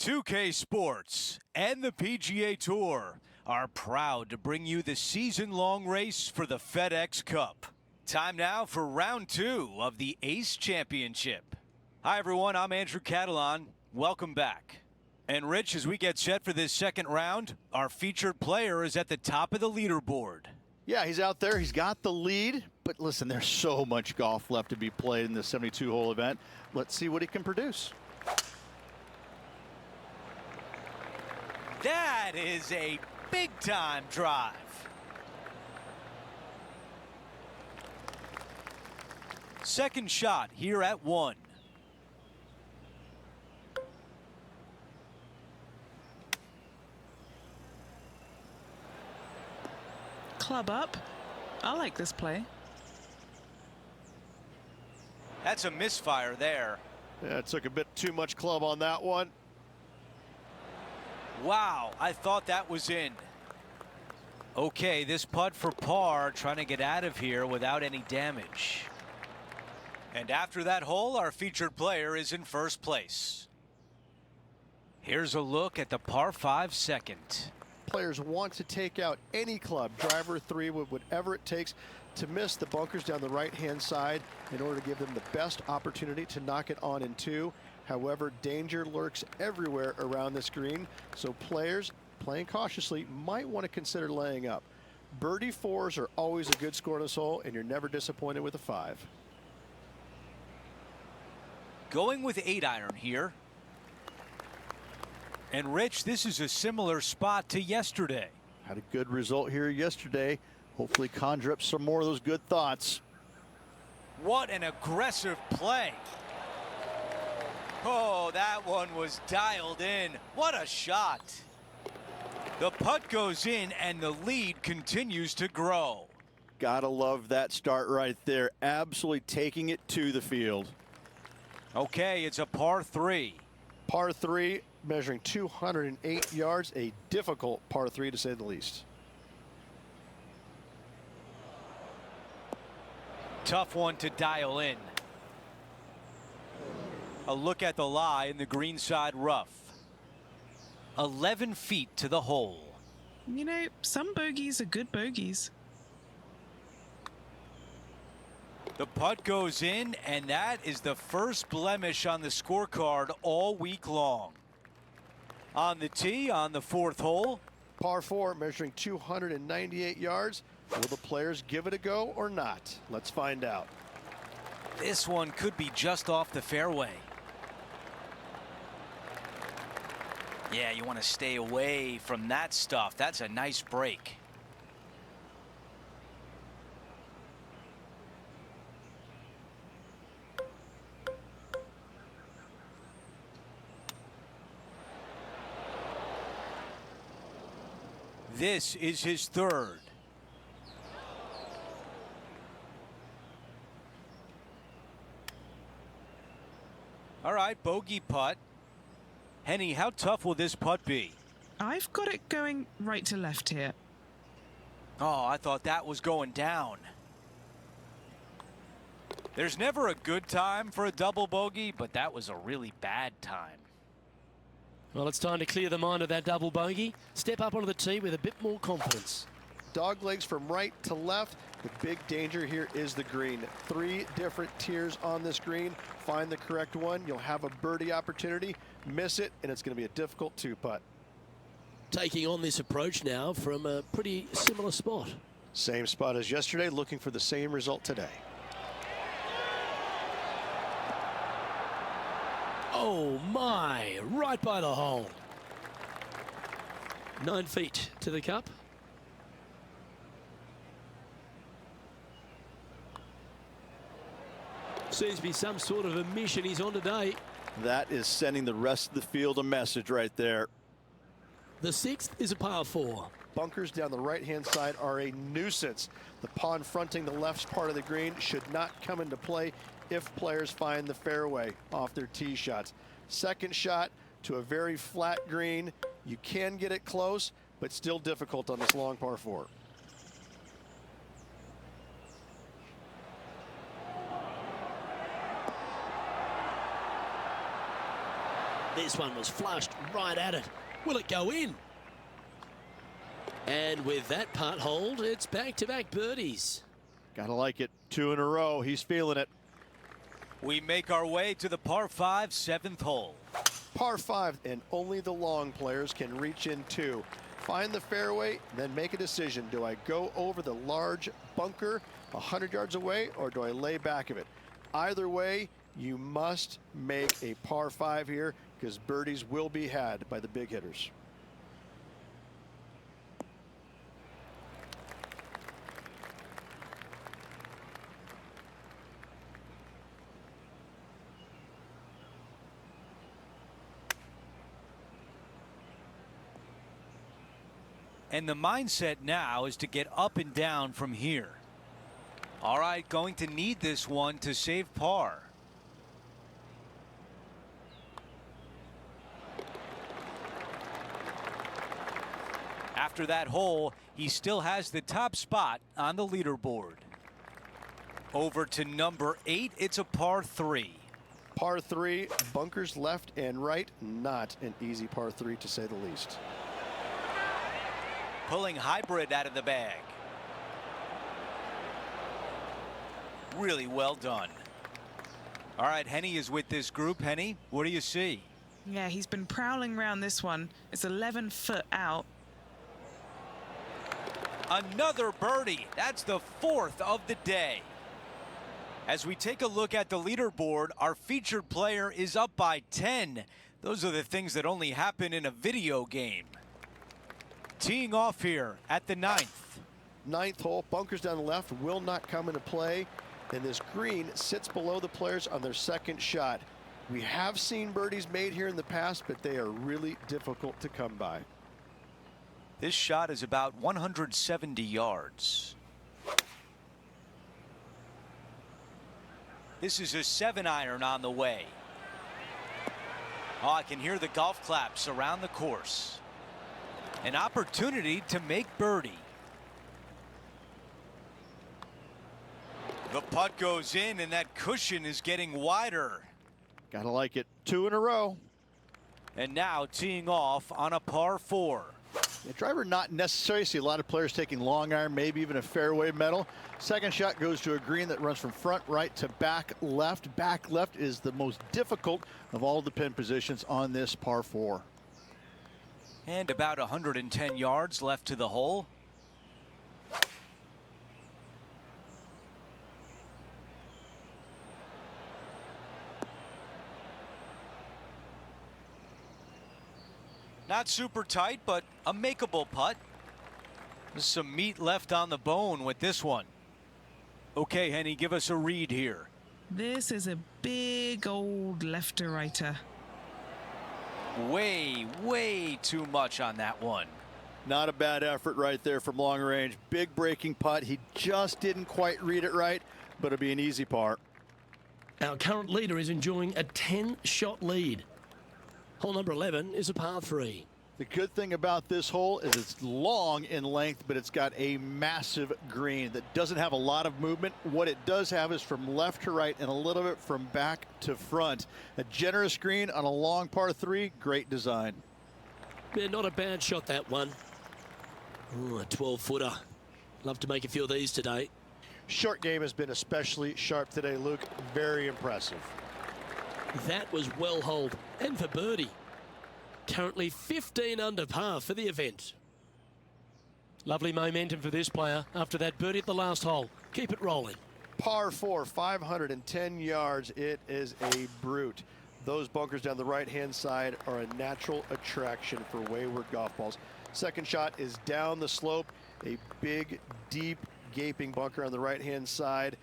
2K Sports and the PGA Tour are proud to bring you the season-long race for the FedEx Cup. Time now for round 2 of the Ace Championship. Hi everyone, I'm Andrew Catalan. Welcome back. And Rich, as we get set for this second round, our featured player is at the top of the leaderboard. Yeah, he's out there. He's got the lead. But listen, there's so much golf left to be played in this 72-hole event. Let's see what he can produce. That is a big-time drive. Second shot here at 1. Club up. I like this play. That's a misfire there. Yeah, it took a bit too much club on that one. Wow, I thought that was in. Okay, this putt for par, trying to get out of here without any damage. And after that hole, our featured player is in first place. Here's a look at the par 5 second. Players want to take out any club, driver, 3 wood, whatever it takes to miss the bunkers down the right-hand side in order to give them the best opportunity to knock it on in 2. However, danger lurks everywhere around this green, so players playing cautiously might want to consider laying up. Birdie 4s are always a good score in this hole, and you're never disappointed with a 5. Going with 8-iron here. And Rich, this is a similar spot to yesterday. Had a good result here yesterday. Hopefully conjure up some more of those good thoughts. What an aggressive play. Oh, that one was dialed in. What a shot. The putt goes in and the lead continues to grow. Gotta love that start right there. Absolutely taking it to the field. Okay, it's a par 3. Par 3, measuring 208 yards, a difficult par 3 to say the least. Tough one to dial in. A look at the lie in the greenside rough. 11 feet to the hole. You know, some bogeys are good bogeys. The putt goes in, and that is the first blemish on the scorecard all week long. On the tee on the 4th hole. Par 4, measuring 298 yards. Will the players give it a go or not? Let's find out. This one could be just off the fairway. Yeah, you want to stay away from that stuff. That's a nice break. This is his 3rd. All right, bogey putt. Henny, how tough will this putt be? I've got it going right to left here. Oh, I thought that was going down. There's never a good time for a double bogey, but that was a really bad time. Well, it's time to clear the mind of that double bogey. Step up onto the tee with a bit more confidence. Dog legs from right to left. The big danger here is the green. 3 different tiers on this green. Find the correct one. You'll have a birdie opportunity. Miss it, and it's going to be a difficult 2-putt. Taking on this approach now from a pretty similar spot. Same spot as yesterday, looking for the same result today. Oh my, right by the hole. 9 feet to the cup. Seems to be some sort of a mission he's on today. That is sending the rest of the field a message right there. The 6th is a par 4. Bunkers down the right-hand side are a nuisance. The pond fronting the left part of the green should not come into play if players find the fairway off their tee shots. Second shot to a very flat green. You can get it close, but still difficult on this long par 4. This one was flushed right at it. Will it go in? And with that putt hold, it's back-to-back birdies. Gotta like it. 2 in a row. He's feeling it. We make our way to the par 5 7th hole. Par 5, and only the long players can reach in 2. Find the fairway, then make a decision. Do I go over the large bunker 100 yards away, or do I lay back of it? Either way, you must make a par 5 here, because birdies will be had by the big hitters. And the mindset now is to get up and down from here. All right, going to need this one to save par. After that hole, he still has the top spot on the leaderboard. Over to number 8, it's a par 3. Par 3, bunkers left and right, not an easy par 3 to say the least. Pulling hybrid out of the bag. Really well done. All right, Henny is with this group. Henny, what do you see? Yeah, he's been prowling around this one. It's 11 foot out. Another birdie. That's the 4th of the day. As we take a look at the leaderboard, our featured player is up by 10. Those are the things that only happen in a video game. Teeing off here at the 9th. 9th hole, bunkers down the left will not come into play, and this green sits below the players on their second shot. We have seen birdies made here in the past, but they are really difficult to come by. This shot is about 170 yards. This is a 7-iron on the way. Oh, I can hear the golf claps around the course. An opportunity to make birdie. The putt goes in, and that cushion is getting wider. Gotta like it. 2 in a row. And now teeing off on a par 4. The driver not necessary. See a lot of players taking long iron, maybe even a fairway metal. Second shot goes to a green that runs from front right to back left. Back left is the most difficult of all the pin positions on this par 4. And about 110 yards left to the hole. Not super tight, but a makeable putt. There's some meat left on the bone with this one. Okay, Henny, give us a read here. This is a big old left-to-righter. Way too much on that one. Not a bad effort right there from long range. Big breaking putt. He just didn't quite read it right, but it'll be an easy par. Our current leader is enjoying a 10-shot lead. Hole number 11 is a par 3. The good thing about this hole is it's long in length, but it's got a massive green that doesn't have a lot of movement. What it does have is from left to right and a little bit from back to front. A generous green on a long par 3, great design. Yeah, not a bad shot, that one. Ooh, a 12-footer. Love to make a few of these today. Short game has been especially sharp today, Luke. Very impressive. That was well holed, and for birdie. Currently 15 under par for the event. Lovely momentum for this player after that birdie at the last hole. Keep it rolling. Par 4, 510 yards. It is a brute. Those bunkers down the right-hand side are a natural attraction for wayward golf balls. Second shot is down the slope. A big, deep, gaping bunker on the right-hand side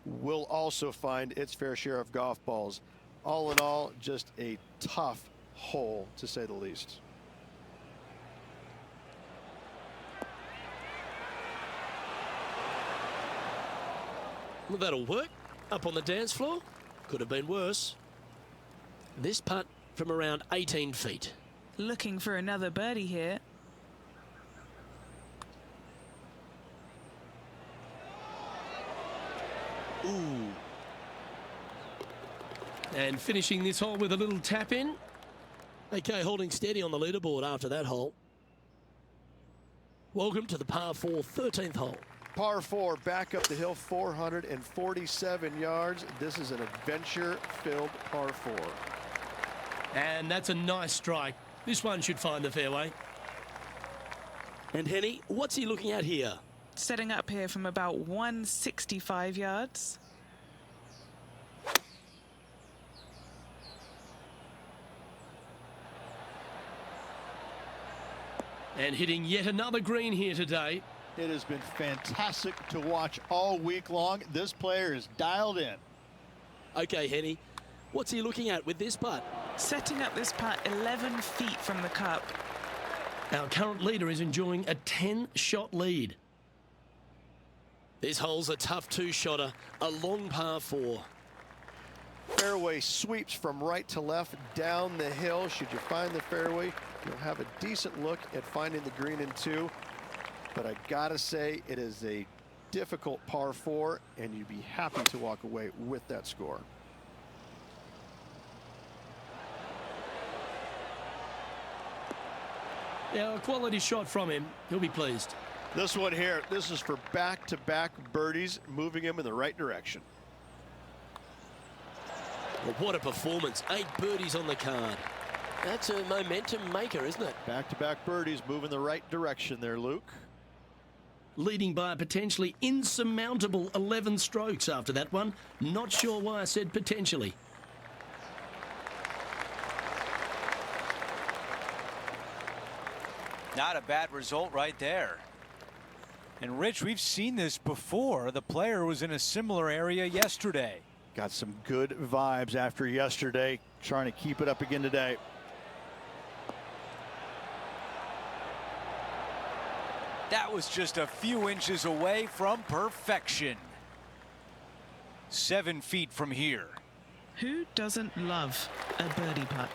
will also find its fair share of golf balls. All in all, just a tough hole, to say the least. Well, that'll work. Up on the dance floor. Could have been worse. This putt from around 18 feet. Looking for another birdie here. Ooh. And finishing this hole with a little tap in. Okay, holding steady on the leaderboard after that hole. Welcome to the par 4 13th hole. Par 4, back up the hill, 447 yards. This is an adventure-filled par 4. And that's a nice strike. This one should find the fairway. And Henny, what's he looking at here? Setting up here from about 165 yards. And hitting yet another green here today. It has been fantastic to watch all week long. This player is dialed in. Okay, Henny, what's he looking at with this putt? Setting up this putt 11 feet from the cup. Our current leader is enjoying a 10-shot lead. This hole's a tough two-shotter, a long par 4. Fairway sweeps from right to left down the hill. Should you find the fairway, you'll have a decent look at finding the green in 2. But I gotta say, it is a difficult par 4, and you'd be happy to walk away with that score. Yeah, a quality shot from him. He'll be pleased. This one here, this is for back-to-back birdies, moving him in the right direction. Well, what a performance. 8 birdies on the card. That's a momentum maker, isn't it? Back-to-back birdies, moving the right direction there, Luke. Leading by a potentially insurmountable 11 strokes after that one. Not sure why I said potentially. Not a bad result right there. And Rich, we've seen this before. The player was in a similar area yesterday. Got some good vibes after yesterday, trying to keep it up again today. That was just a few inches away from perfection. 7 feet from here. Who doesn't love a birdie putt?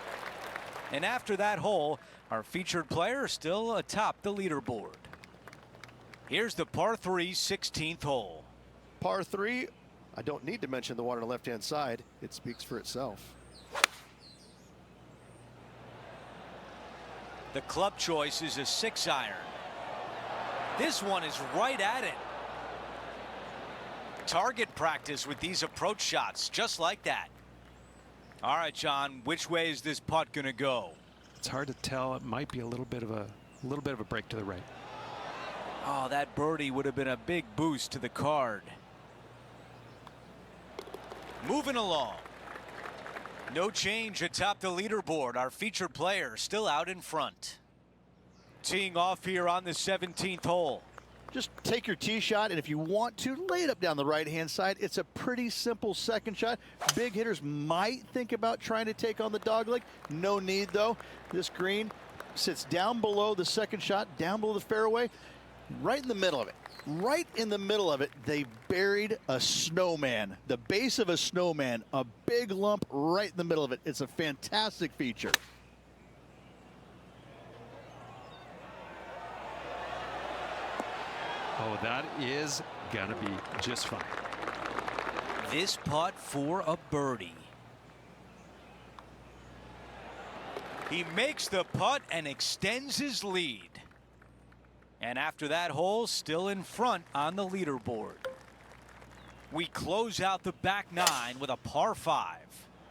And after that hole, our featured player still atop the leaderboard. Here's the par 3 16th hole. Par 3, I don't need to mention the one on the left-hand side. It speaks for itself. The club choice is a 6-iron. This one is right at it. Target practice with these approach shots, just like that. All right, John, which way is this putt gonna go? It's hard to tell. It might be a little bit of a break to the right. Oh, that birdie would have been a big boost to the card. Moving along. No change atop the leaderboard. Our featured player still out in front. Teeing off here on the 17th hole. Just take your tee shot, and if you want to, lay it up down the right-hand side. It's a pretty simple second shot. Big hitters might think about trying to take on the dogleg. No need, though. This green sits down below the second shot, down below the fairway, right in the middle of it. Right in the middle of it, they buried a snowman. The base of a snowman, a big lump right in the middle of it. It's a fantastic feature. Oh, that is gonna be just fine. This putt for a birdie. He makes the putt and extends his lead. And after that hole, still in front on the leaderboard. We close out the back 9 with a par 5.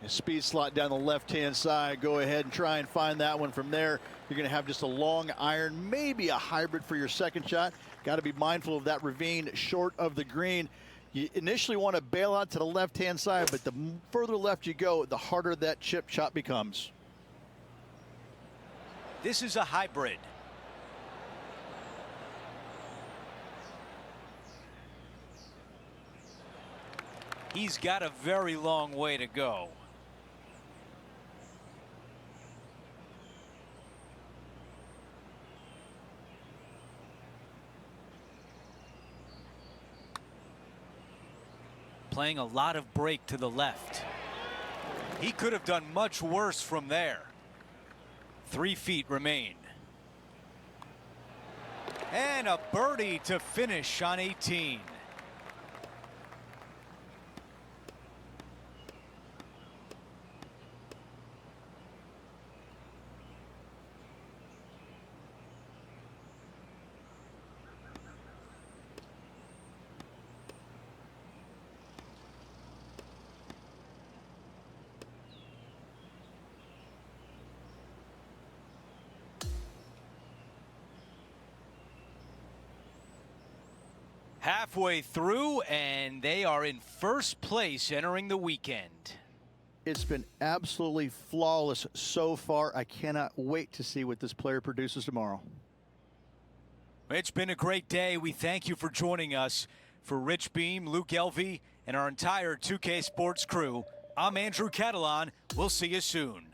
A speed slot down the left-hand side. Go ahead and try and find that one from there. You're going to have just a long iron, maybe a hybrid for your second shot. Got to be mindful of that ravine short of the green. You initially want to bail out to the left-hand side, but the further left you go, the harder that chip shot becomes. This is a hybrid. He's got a very long way to go. Playing a lot of break to the left. He could have done much worse from there. 3 feet remain. And a birdie to finish on 18. Halfway through, and they are in first place entering the weekend. It's been absolutely flawless so far. I cannot wait to see what this player produces tomorrow. It's been a great day. We thank you for joining us. For Rich Beam, Luke Elvey, and our entire 2K Sports crew, I'm Andrew Catalan. We'll see you soon.